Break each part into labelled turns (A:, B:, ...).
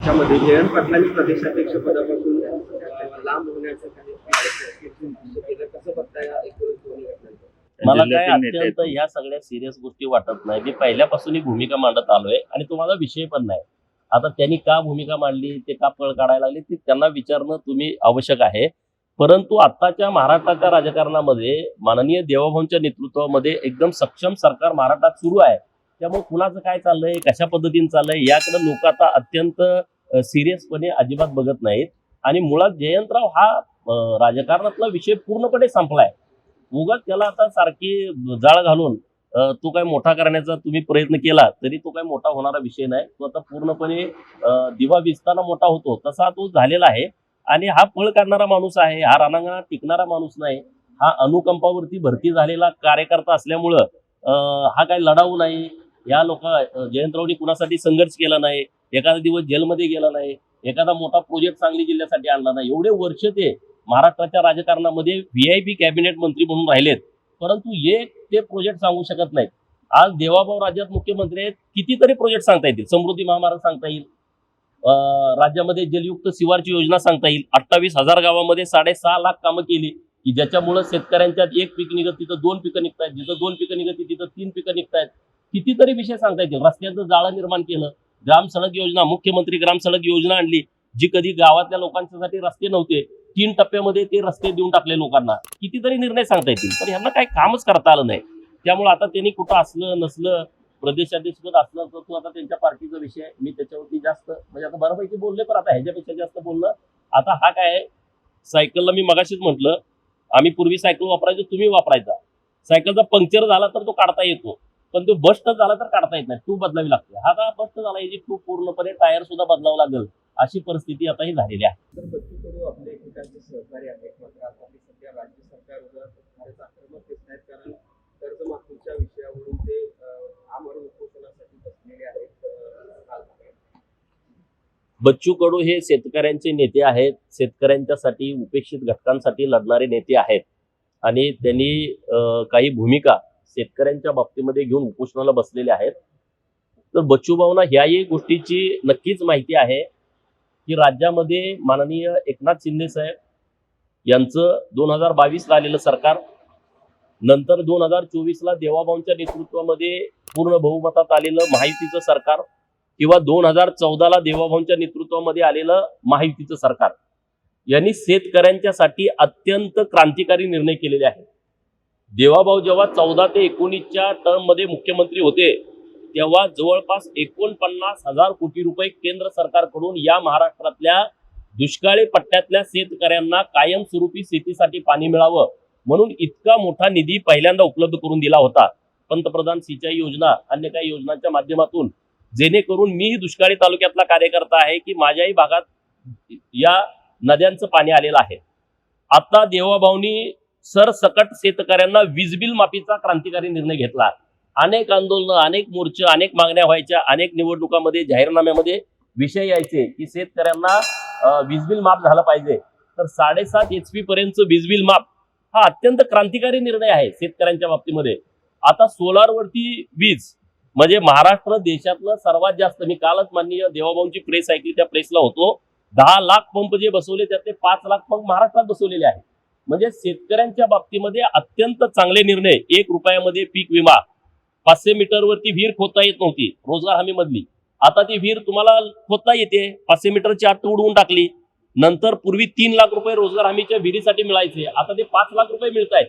A: त्यामध्ये जयंत पाटलांनी प्रदेशाध्यक्ष पदापासून लांब होण्याचं काही कसं बघताय एकूण दोन्ही घटनांचं?
B: मला काय अत्यंत ह्या सगळ्या सिरियस गोष्टी वाटत नाही. मी पहिल्यापासून ही भूमिका मांडत आलोय आणि तुम्हाला विषय पण नाही. आता त्यांनी का भूमिका मांडली, ते का पळ काढायला लागले, ते त्यांना विचारणं तुम्ही आवश्यक आहे. परंतु आताच्या महाराष्ट्राच्या राजकारणामध्ये माननीय देवाभाऊंच्या नेतृत्वामध्ये एकदम सक्षम सरकार महाराष्ट्रात सुरू आहे. त्यामुळे कुणाचं काय चाललंय, कशा पद्धतीने चाललंय याकडे लोक आता अत्यंत सिरियसपणे अजिबात बघत नाहीत. आणि मुळात जयंतराव हा राजकारणातला विषय पूर्णपणे संपलाय. उगाच त्याला आता सारखी जाळ घालून तो काय मोठा करण्याचा तुम्ही प्रयत्न केला तरी तो काय मोठा होणारा विषय नाही. तो आता पूर्णपणे दिवा विजताना मोठा होतो तसा तो झालेला आहे. आणि हा पळ काढणारा माणूस आहे, हा रणांगणात टिकणारा माणूस नाही. हा अनुकंपावरती भरती झालेला कार्यकर्ता असल्यामुळं हा काय लढाऊ नाही. या जयंतरावनी कुणासाठी संघर्ष केला नाही, एखादा दिवस जेलमध्ये गेला नाही, एखादा मोठा प्रोजेक्ट सांगली जिल्ह्यासाठी आणला नाही. एवढे वर्ष ते महाराष्ट्राच्या राजकारणामध्ये VIP कॅबिनेट मंत्री म्हणून राहिलेत, परंतु एक ते प्रोजेक्ट सांगू शकत नाहीत. आज देवाभाऊ राज्यात मुख्यमंत्री आहेत, कितीतरी प्रोजेक्ट सांगता येतील. समृद्धी महामार्ग सांगता येईल, राज्यामध्ये जलयुक्त शिवारची योजना सांगता येईल. 28,000 गावामध्ये 6.5 लाख कामं केली की ज्याच्यामुळे शेतकऱ्यांच्यात एक पीक निघत तिथं 2 पिकं निघतायत, जिथं 2 पिकं निघत तिथं 3 पिकं निघतायत. कितीतरी विषय सांगता येतील. रस्त्याचं जाळं निर्माण केलं, ग्राम सडक योजना, मुख्यमंत्री ग्राम सडक योजना आणली, जी कधी गावातल्या लोकांसाठी रस्ते नव्हते, 3 टप्प्यामध्ये ते रस्ते देऊन टाकले लोकांना. कितीतरी निर्णय सांगता येतील, पण ह्यांना काही कामच करता आलं नाही. त्यामुळे आता त्यांनी कुठं असलं नसलं, प्रदेशाध्यक्षपद असलं तर तो आता त्यांच्या पार्टीचा विषय आहे. मी त्याच्यावरती जास्त म्हणजे आता बऱ्यापैकी बोलले, पण आता ह्याच्यापेक्षा जास्त बोलणं आता हा काय आहे. सायकलला मी मगाशीच म्हटलं, आम्ही पूर्वी सायकल वापरायचो, तुम्ही वापरायचा. सायकलचा पंक्चर झाला तर तो काढता येतो, पण तो बस्ट झाला तर काढता येत नाही, ट्यूब बदलावी लागते. हा का बस्ट झाला, याची ट्यूब पूर्णपणे टायर सुद्धा बदलावं लागेल, अशी परिस्थिती आता ही झालेली आहे.
A: तर बच्चू कडू आपले ठिकाणचे सहकारी आहेत, मात्र आता ते सध्या राज्य सरकारवर फारच आक्रमक दिसत आहेत. कारण कर्जमाफीच्या विषयावरून ते आमरण उपोषणासाठी बसलेले आहेत.
B: बच्चू कडू हे शेतकऱ्यांचे नेते आहेत, शेतकऱ्यांच्यासाठी उपेक्षित घटकांसाठी लढणारे नेते आहेत. आणि त्यांनी काही भूमिका शेतकऱ्यांच्या बाबतीमध्ये घेऊन उपोषणाला बसलेले आहेत. तर बच्चूभाऊंना ह्याही गोष्टीची नक्कीच माहिती आहे की राज्यामध्ये माननीय एकनाथ शिंदे साहेब यांचं 2022ला आलेलं सरकार, नंतर 2024ला देवाभाऊंच्या नेतृत्वामध्ये पूर्ण बहुमतात आलेलं महायुतीचं सरकार, किंवा 2014ला देवाभाऊंच्या नेतृत्वामध्ये आलेलं महायुतीचं सरकार, यांनी शेतकऱ्यांच्यासाठी अत्यंत क्रांतिकारी निर्णय केलेले आहेत. देवाभाऊ जेव्हा 14 ते 19च्या टर्ममध्ये मुख्यमंत्री होते तेव्हा जवळपास 49,000 कोटी रुपये केंद्र सरकारकडून या महाराष्ट्रातल्या दुष्काळी पट्ट्यातल्या शेतकऱ्यांना कायमस्वरूपी शेतीसाठी पाणी मिळावं म्हणून इतका मोठा निधी पहिल्यांदा उपलब्ध करून दिला होता. पंतप्रधान सिंचाई योजना, अन्य काही योजनांच्या माध्यमातून, जेणेकरून मीही दुष्काळी तालुक्यातला कार्यकर्ता आहे की माझ्याही भागात या नद्यांचं पाणी आलेलं आहे. आता देवाभाऊंनी सरसकट शेतकऱ्यांना वीज बिल माफीचा क्रांतिकारी निर्णय घेतला. अनेक आंदोलनं, अनेक मोर्चे, अनेक मागण्या व्हायच्या, अनेक निवडणुकांमध्ये जाहीरनाम्यामध्ये विषय यायचे की शेतकऱ्यांना वीज बिल माफ झालं पाहिजे. तर 7.5 HP पर्यंत वीज बिल माफ हा अत्यंत क्रांतिकारी निर्णय आहे शेतकऱ्यांच्या बाबतीमध्ये. आता सोलारवरती वीज म्हणजे महाराष्ट्र देशातलं सर्वात जास्त, मी कालच माननीय देवाभाऊंची प्रेस ऐकली, त्या प्रेसला होतो, 10 लाख पंप जे बसवले त्यातले 5 लाख पंप महाराष्ट्रात बसवलेले आहेत. म्हणजे शेतकऱ्यांच्या बाबतीमध्ये अत्यंत चांगले निर्णय. 1 रुपयामध्ये पीक विमा, 500 मीटरवरती विहीर खोदता येत नव्हती रोजगार हमी मधली, आता ती विहीर तुम्हाला खोदता येते. 500 मीटरची अट उडवून टाकली. नंतर पूर्वी 3 लाख रुपये रोजगार हमीच्या विहिरीसाठी मिळायचे, आता ते 5 लाख रुपये मिळत आहेत.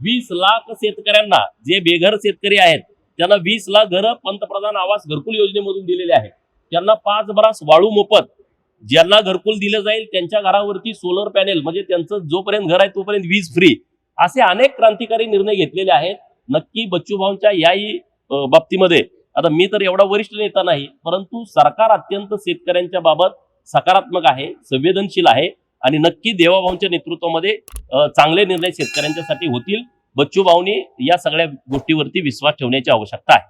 B: 20 लाख शेतकऱ्यांना, जे बेघर शेतकरी आहेत त्यांना 20 लाख घरं पंतप्रधान आवास घरकुल योजनेमधून दिलेले आहेत. त्यांना 5 बरास वाळू मोफत, ज्यांना घरकुल दिलं जाईल त्यांच्या घरावरती सोलर पॅनेल, म्हणजे त्यांचं जोपर्यंत घर आहे तोपर्यंत वीज फ्री, असे अनेक क्रांतिकारी निर्णय घेतलेले आहेत. नक्की बच्चूभाऊंच्या याही बाबतीमध्ये, आता मी तर एवढा वरिष्ठ नेता नाही, परंतु सरकार अत्यंत शेतकऱ्यांच्या बाबत सकारात्मक आहे, संवेदनशील आहे आणि नक्की देवाभाऊंच्या नेतृत्वामध्ये चांगले निर्णय शेतकऱ्यांच्यासाठी होतील. बच्चूभाऊंनी या सगळ्या गोष्टीवरती विश्वास ठेवण्याची आवश्यकता आहे.